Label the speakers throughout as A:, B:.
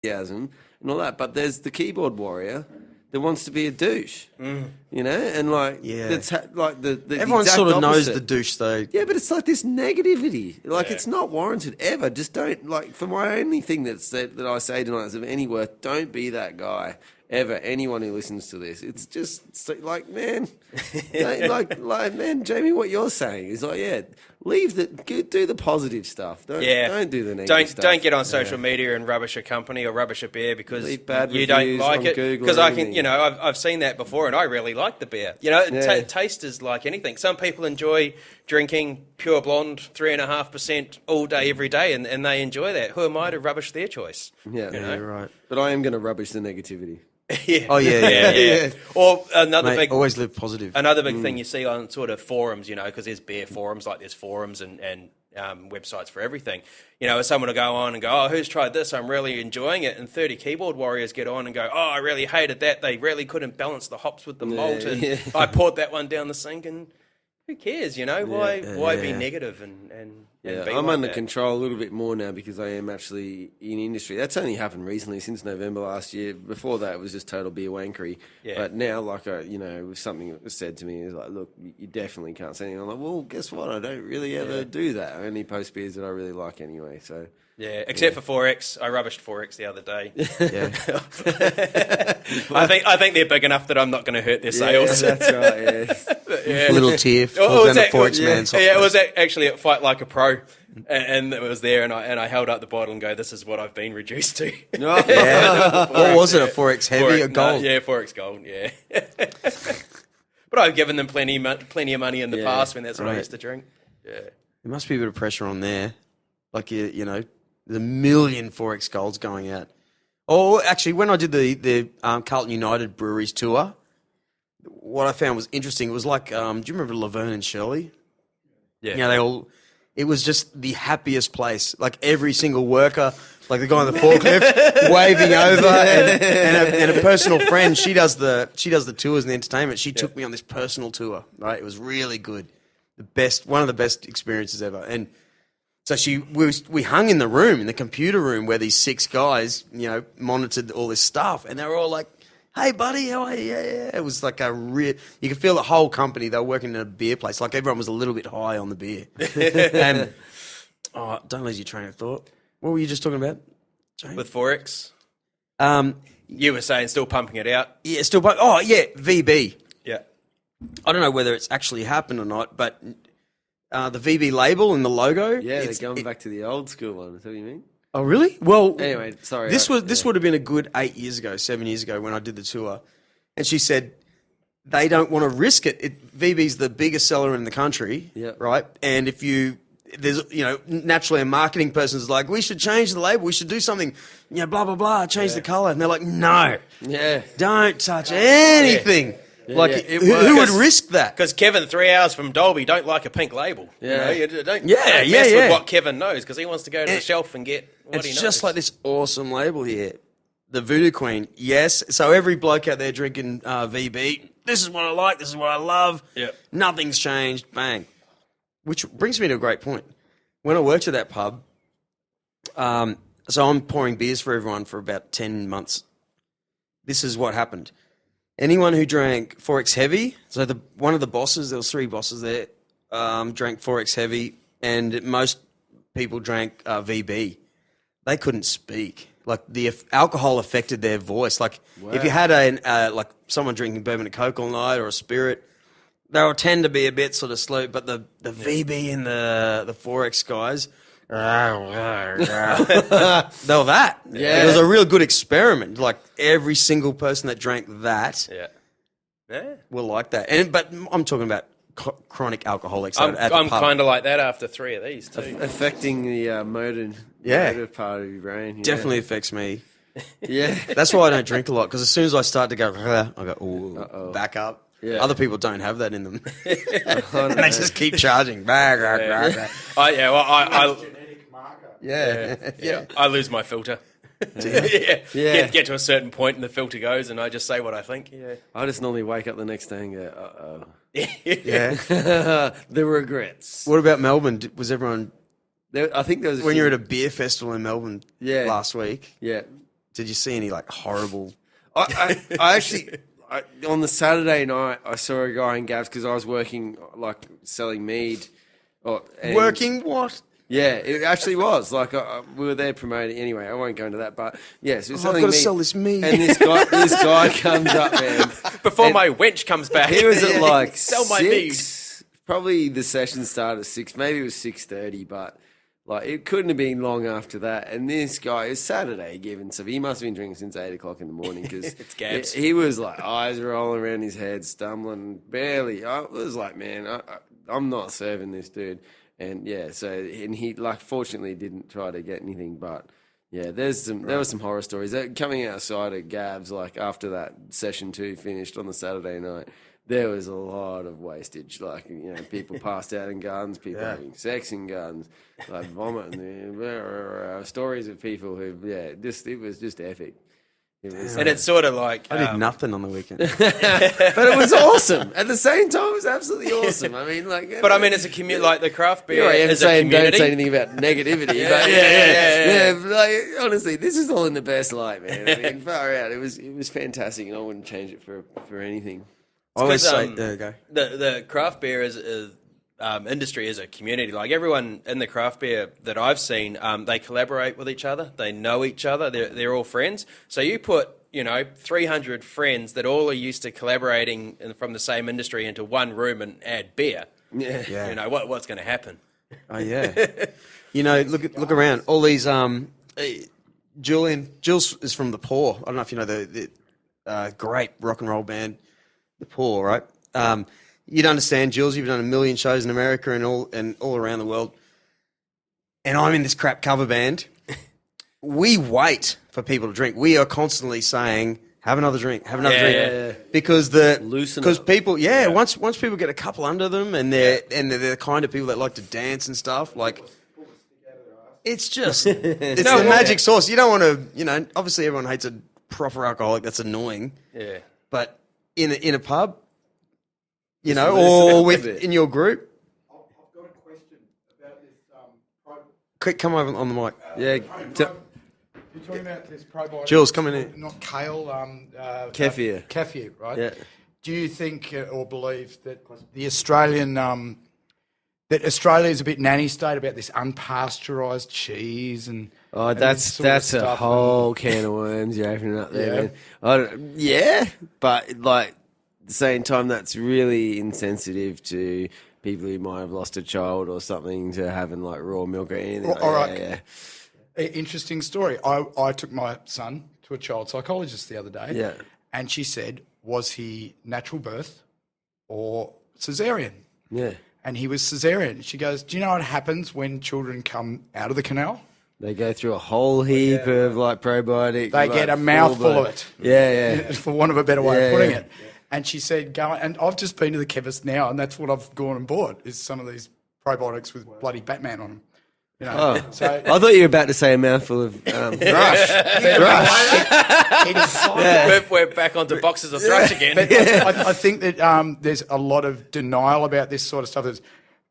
A: and all that. But there's the keyboard warrior that wants to be a douche, you know, and like that's like the
B: everyone
A: exact
B: sort of knows
A: opposite.
B: the douche though.
A: Yeah, but it's like this negativity. Like it's not warranted ever. Just don't like. For my only thing that I say tonight is of any worth, don't be that guy ever. Anyone who listens to this, it's just like man, like man, Jamie, what you're saying is like leave do the positive stuff. Don't do the negative stuff.
C: Don't get on social media and rubbish a company or rubbish a beer because you don't
A: reviews
C: like
A: on
C: it.
A: Google
C: Because
A: or
C: I can,
A: anything.
C: I've seen that before, and I really like the beer. Taste is like anything. Some people enjoy drinking pure blonde 3.5% all day, every day, and they enjoy that. Who am I to rubbish their choice?
A: Yeah,
B: right.
A: But I am going to rubbish the negativity.
B: Oh yeah.
C: Or another
B: Mate, always live positive.
C: Another big thing you see on sort of forums, because there's beer forums, like there's forums and websites for everything. Someone will go on and go, oh, who's tried this? I'm really enjoying it. And 30 keyboard warriors get on and go, oh, I really hated that. They really couldn't balance the hops with the malt. And I poured that one down the sink. And who cares, Why be negative and be
A: I'm
C: like
A: under
C: that?
A: control a little bit more now because I am actually in industry. That's only happened recently, since November last year. Before that, it was just total beer wankery.
C: Yeah.
A: But now, like, something that was said to me is like, look, you definitely can't say anything. I'm like, well, guess what? I don't really ever do that. I only post beers that I really like anyway. So.
C: Yeah, except for 4X. I rubbished 4X the other day.
B: Yeah.
C: I think they're big enough that I'm not going to hurt their sales.
A: That's right,
B: A little tear falls down the Forex man's.
C: Yeah, it was actually at Fight Like a Pro, and it was there, and I held up the bottle and go, "This is what I've been reduced to."
B: What was it? A 4X heavy or gold?
C: 4X gold. Yeah. But I've given them plenty of money in the past when that's what I used to drink. Yeah.
B: There must be a bit of pressure on there, like the million 4X golds going out. Oh, actually, when I did the Carlton United Breweries tour, what I found was interesting. It was like, do you remember Laverne and Shirley?
C: Yeah.
B: It was just the happiest place. Like every single worker, like the guy on the forklift waving over, and a personal friend. She does the tours and the entertainment. She took me on this personal tour. Right, it was really good. One of the best experiences ever. And so we hung in the computer room where these 6 guys, monitored all this stuff, and they were all like, "Hey, buddy, how are you?" Yeah. It was like you could feel the whole company. They were working in a beer place. Like everyone was a little bit high on the beer. And don't lose your train of thought. What were you just talking about, James?
C: With 4X, you were saying still pumping it out.
B: Yeah, still. Oh, yeah, VB.
C: Yeah.
B: I don't know whether it's actually happened or not, but the VB label and the logo.
A: Yeah, they're going back to the old school one. Is that what you mean?
B: Oh, really? Well,
A: anyway, sorry.
B: This would have been a good 7 years ago when I did the tour, and she said they don't want to risk it. VB's the biggest seller in the country, right? And if there's naturally a marketing person is like, we should change the label, we should do something, blah blah blah, change the color, and they're like, no, don't touch anything. Who would risk that?
C: Because Kevin, 3 hours from Dolby, don't like a pink label. You don't mess with what Kevin knows because he wants to go to the shelf and get what he knows.
B: It's just like this awesome label here. The Voodoo Queen, yes. So every bloke out there drinking VB, this is what I like, this is what I love.
C: Yep.
B: Nothing's changed, bang. Which brings me to a great point. When I worked at that pub, so I'm pouring beers for everyone for about 10 months. This is what happened. Anyone who drank 4X Heavy, so one of the bosses, there was 3 bosses there, drank 4X Heavy, and most people drank VB. They couldn't speak. Like the alcohol affected their voice. Like if you had like someone drinking bourbon and Coke all night or a spirit, they'll tend to be a bit sort of slow. But the VB and the 4X guys, they were that. Yeah. It was a real good experiment. Like every single person that drank that will like that. But I'm talking about chronic alcoholics.
C: I'm kind of like that after 3 of these too.
A: Affecting the motor part of your brain. Yeah.
B: Definitely affects me.
A: Yeah.
B: That's why I don't drink a lot, because as soon as I start to go, I go, ooh, back up.
A: Yeah.
B: Other people don't have that in them. And they just keep charging. I
C: lose my filter. Get to a certain point and the filter goes and I just say what I think. Yeah.
A: I just normally wake up the next day and go, uh-oh.
B: Yeah.
A: The regrets.
B: What about Melbourne? Was everyone...
A: I think there was...
B: When you were at a beer festival in Melbourne last week.
A: Yeah.
B: Did you see any like horrible?
A: I actually on the Saturday night I saw a guy in Gabs because I was working like selling mead.
B: Working what?
A: Yeah, it actually was. Like, we were there promoting. Anyway, I won't go into that, but yes,
B: I've got to sell this meat.
A: And this guy comes up, man.
C: Before my wench comes back.
A: He was at like
C: sell my
A: 6. Probably the session started at 6. Maybe it was 6:30, but like it couldn't have been long after that. And this guy is Saturday given, so he must have been drinking since 8 o'clock in the morning because
C: It's Gabs.
A: he was like eyes rolling around his head, stumbling, barely. I was like, man, I'm not serving this dude. And yeah, and he like fortunately didn't try to get anything, but yeah, there were some horror stories coming outside at Gabs. Like after that session 2 finished on the Saturday night, there was a lot of wastage. Like people passed out in gardens, people having sex in gardens, like vomiting. Stories of people who it was just epic.
C: And it's sort of like...
B: I did nothing on the weekend.
A: But it was awesome. At the same time, it was absolutely awesome. I mean, like...
C: But I mean, it's a community, like the craft beer is a
A: don't
C: community.
A: say anything about negativity. Yeah. But like, honestly, this is all in the best light, man. I mean, far out. It was fantastic, and I wouldn't change it for anything.
B: I always say, there you go.
C: The craft beer industry is a community. Like everyone in the craft beer that I've seen, they collaborate with each other. They know each other. They're all friends. So you put 300 friends that all are used to collaborating from the same industry into one room and add beer.
A: Yeah.
C: What's going to happen?
B: Oh yeah. Look around. All these Jules is from The Poor. I don't know if you know the great rock and roll band The Poor, right? You'd understand, Jules, you've done a million shows in America and all around the world. And I'm in this crap cover band. We wait for people to drink. We are constantly saying, have another drink, have another drink.
A: Yeah.
B: Because people, once people get a couple under them and they're the kind of people that like to dance and stuff, like it's just it's the magic sauce. You don't want to, obviously everyone hates a proper alcoholic, that's annoying.
C: Yeah.
B: But in a pub, in your group.
D: I've got a question about this
B: Quick, come over on the mic.
A: Yeah.
D: You're talking about this probiotic.
B: Jules, come in.
D: Not kale.
A: Kefir.
D: Kefir, right?
A: Yeah.
D: Do you think or believe that the Australian that Australia is a bit nanny state about this unpasteurised cheese and
A: that's a whole can of worms you're opening up there, man. But like at the same time, that's really insensitive to people who might have lost a child or something to having like raw milk or anything.
D: All right. Interesting story. I took my son to a child psychologist the other day.
A: Yeah.
D: And she said, was he natural birth or cesarean?
A: Yeah.
D: And he was cesarean. She goes, do you know what happens when children come out of the canal?
A: They go through a whole heap of like probiotics.
D: They get a mouthful of it.
A: Yeah.
D: For want of a better way of putting it.
A: Yeah.
D: And she said, and I've just been to the chemist now, and that's what I've gone and bought, is some of these probiotics with bloody Batman on them. So
A: I thought you were about to say a mouthful of thrush.
C: We're back onto boxes of thrush again.
D: But I think that there's a lot of denial about this sort of stuff. There's,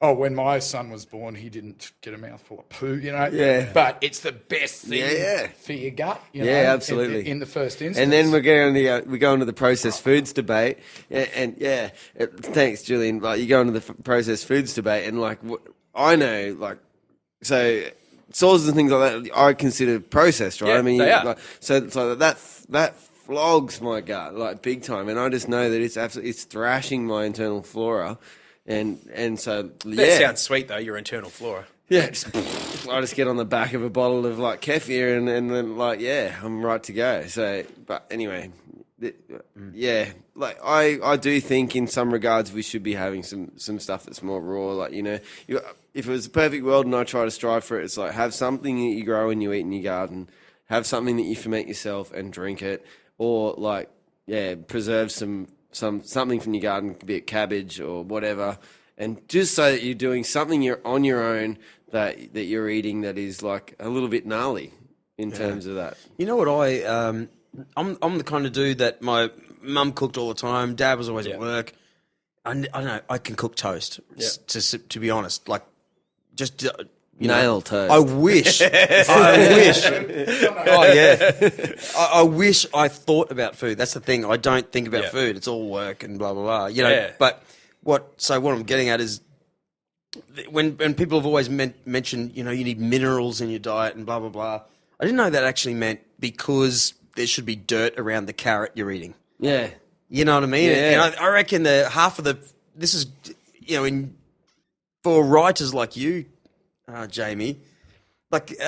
D: when my son was born, he didn't get a mouthful of poo,
A: Yeah.
D: But it's the best thing for your gut,
A: absolutely.
D: In the first instance.
A: And then we go into the processed foods debate. Thanks, Julian. Like, you go into the processed foods debate, and like, I know, like, so sauces and things like that I consider processed, right?
C: Yeah,
A: I mean,
C: they are.
A: like, so that flogs my gut like big time, and I just know that it's thrashing my internal flora, and so
C: That sounds sweet though. Your internal flora.
A: Yeah, I just get on the back of a bottle of like kefir, and then like I'm right to go. So, but anyway. Like I do think in some regards we should be having some stuff that's more raw. Like if it was a perfect world and I try to strive for it, it's like have something that you grow and you eat in your garden, have something that you ferment yourself and drink it, or like preserve something from your garden, be it cabbage or whatever, and just so that you're doing something you're on your own that you're eating that is like a little bit gnarly in terms of that. You know what
B: I'm the kind of dude that my mum cooked all the time. Dad was always at work. I don't know. I can cook toast. To be honest, like just
A: Nail toast.
B: I wish. I wish. Oh yeah. I wish I thought about food. That's the thing. I don't think about food. It's all work and blah blah blah. You know. But what I'm getting at is when people have always mentioned, you need minerals in your diet and blah blah blah. I didn't know that actually meant because there should be dirt around the carrot you're eating.
A: Yeah.
B: You know what I mean?
A: Yeah.
B: And I reckon this is, for writers like you, Jamie, like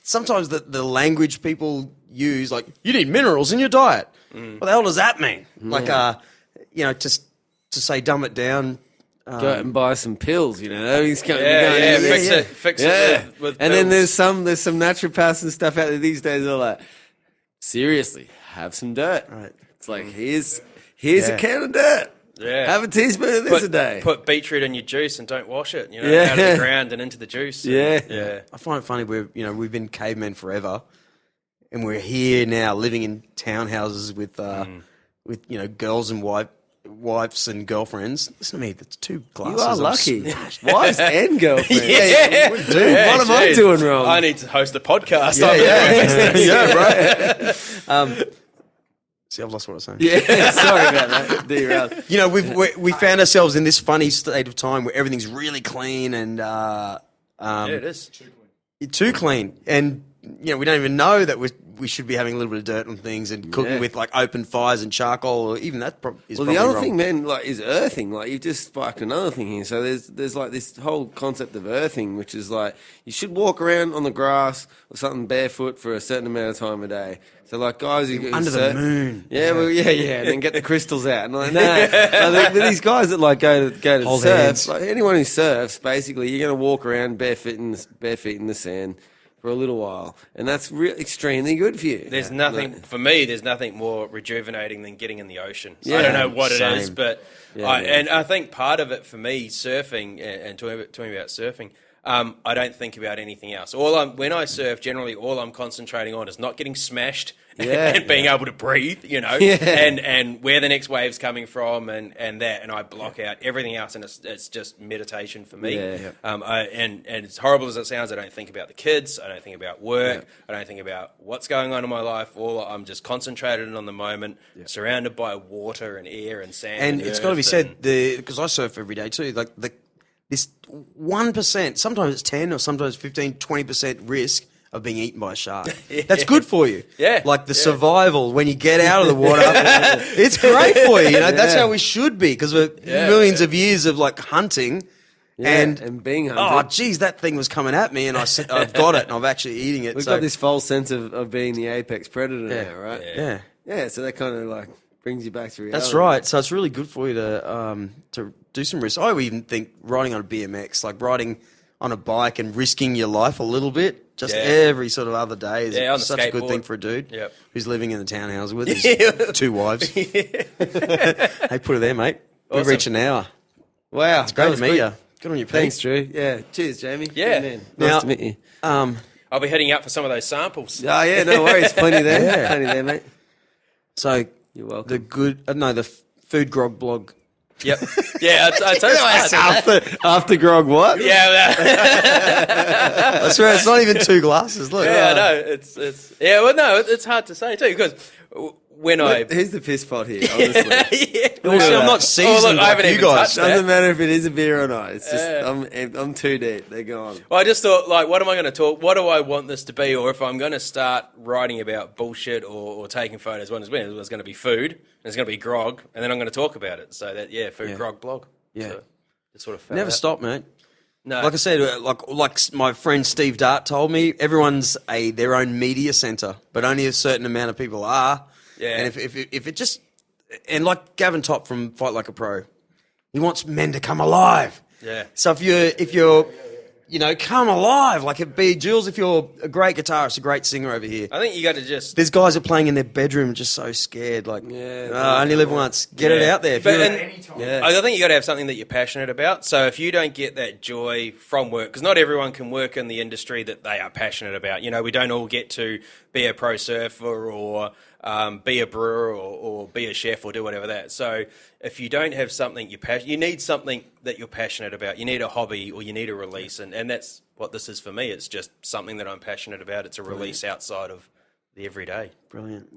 B: sometimes the language people use, like, you need minerals in your diet. What the hell does that mean? Like, to say dumb it down.
A: Go out and buy some pills, He's going,
C: fix it with
A: and
C: pills.
A: then there's some naturopaths and stuff out there these days that are like, seriously, have some dirt.
B: Right.
A: It's like, here's a can of dirt.
C: Yeah.
A: Have a teaspoon of this a day.
C: Put beetroot in your juice and don't wash it,
A: Yeah.
C: out of the ground and into the juice.
A: Yeah.
B: I find it funny, we've been cavemen forever, and we're here now living in townhouses with girls and wives and girlfriends. Listen to me, that's 2 glasses.
A: You are
B: of
A: lucky.
B: smashed.
A: Wives and girlfriends.
C: Dude,
A: what am I doing wrong?
C: I need to host a podcast.
B: Bro. See, I've lost what I was saying.
A: Yeah, sorry about that. Derailed.
B: We found ourselves in this funny state of time where everything's really clean and
C: It is.
B: too clean, and we don't even know that we should be having a little bit of dirt on things and cooking with like open fires and charcoal, or even that is
A: Well,
B: probably
A: the other
B: wrong.
A: thing, man, like, is earthing. Like, you've just sparked another thing here. So there's like this whole concept of earthing, which is like you should walk around on the grass or something barefoot for a certain amount of time a day. So like guys who
B: Under the moon.
A: Yeah, well, yeah, and then get the crystals out. And like, but these guys that like go to
B: Hold
A: surf,
B: hands.
A: like anyone who surfs, basically, you're going to walk around bare feet in the sand for a little while, and that's extremely good for you.
C: There's nothing for me. There's nothing more rejuvenating than getting in the ocean. So
A: Yeah,
C: I don't know what it is,
B: same.
C: but and I think part of it for me, surfing and talking about surfing. I don't think about anything else. When I surf, generally all I'm concentrating on is not getting smashed and being able to breathe, and where the next wave's coming from and I block out everything else, and it's just meditation for me.
A: Yeah.
C: And as horrible as it sounds, I don't think about the kids. I don't think about work. I don't think about what's going on in my life. I'm just concentrated on the moment, surrounded by water and air and sand.
B: And it's got to be said, because I surf every day too, like this 1%, sometimes it's 10 or sometimes 15, 20% risk of being eaten by a shark. That's good for you.
C: Yeah.
B: Like the survival when you get out of the water, it's great for you. That's how we should be, because we're millions of years of like hunting.
A: And being hunted.
B: Oh, geez, that thing was coming at me, and I've got it, and I'm actually eating it.
A: We've got this false sense of being the apex predator now, right?
B: Yeah.
A: Yeah, so that kind of like brings you back to reality.
B: That's right. So it's really good for you to do some risk. I even think riding on a BMX, like riding on a bike and risking your life a little bit, just every sort of other day is such a good thing for a dude who's living in the townhouse with his 2 wives. Hey, put it there, mate. We've reached an hour.
A: Wow.
B: It's great to meet you. Good on you, Pete.
A: Thanks, Drew. Yeah. Cheers, Jamie.
C: Yeah.
A: Good man.
B: Now-
A: Nice to meet you.
C: I'll be heading out for some of those samples.
A: Oh, yeah, no worries. Plenty there. Plenty there, mate.
B: So
A: You're welcome.
B: the Food Grog Blog.
C: Yep. Yeah, I totally
A: After grog, what?
C: Yeah,
B: I swear, it's not even 2 glasses. Look.
C: I know. It's hard to say too, because when
A: Who's the piss pot here, honestly?
B: Well, see, I'm not seasoned
C: I haven't
B: like you
C: even
B: guys.
C: touched that.
A: Doesn't matter if it is a beer or not. It's just, I'm too deep. They're gone.
C: Well, I just thought, like, what am I going to talk? What do I want this to be? Or if I'm going to start writing about bullshit or taking photos, it's going to be food, and it's going to be grog, and then I'm going to talk about it. So that, food grog blog.
B: Yeah.
C: So just sort of fell
B: Never
C: out.
B: stop, mate.
C: No.
B: Like I said, like my friend Steve Dart told me, everyone's their own media centre, but only a certain amount of people are.
C: Yeah.
B: And if it just, and like Gavin Topp from Fight Like a Pro, he wants men to come alive.
C: Yeah.
B: So if you're come alive, like it be Jules, if you're a great guitarist, a great singer over here.
C: I think you got to just.
B: There's guys that are playing in their bedroom just so scared, like, I only live once. Get it out there. If
C: I think you got to have something that you're passionate about. So if you don't get that joy from work, because not everyone can work in the industry that they are passionate about. We don't all get to be a pro surfer or be a brewer or be a chef or do whatever that. So if you don't have something you need something that you're passionate about. You need a hobby or you need a release, and that's what this is for me. It's just something that I'm passionate about. It's a release outside of the everyday.
B: Brilliant.